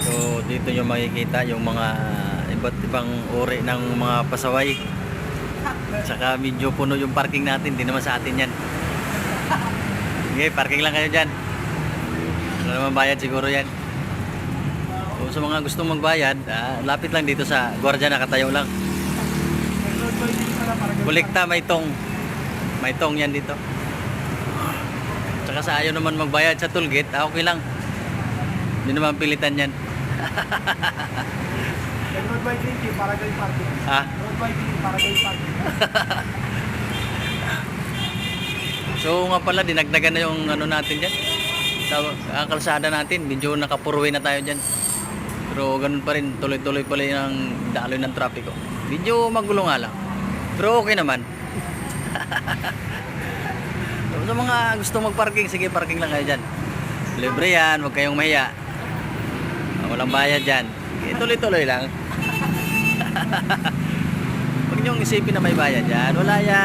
So dito yung makikita yung mga iba't ibang uri ng mga pasaway. Tsaka medyo puno yung parking natin, hindi naman sa atin yan. Okay, parking lang kayo dyan. Wala naman bayad siguro yan. So sa mga gustong magbayad, lapit lang dito sa gwardiya, nakatayo lang. Kulikta, may tong. May tong yan dito. Tsaka sa ayaw naman magbayad sa toll gate, okay lang. Hindi naman pilitan yan. Road by drinking para gay parking. Ha? Road by drinking para gay parking. So nga pala, dinagdagan na yung ano natin dyan. Sa kalsada natin, medyo nakapurwe na tayo dyan. Pero ganun pa rin, tuloy-tuloy pala yung daloy ng trapiko. Medyo magulo nga lang. Pero okay naman. So, sa mga gusto magparking, sige, parking lang kayo dyan. Libre yan, huwag kayong mahiya. Walang bayad dyan. Okay, tuloy-tuloy lang. Huwag niyong isipin na may bayad dyan. Wala yan.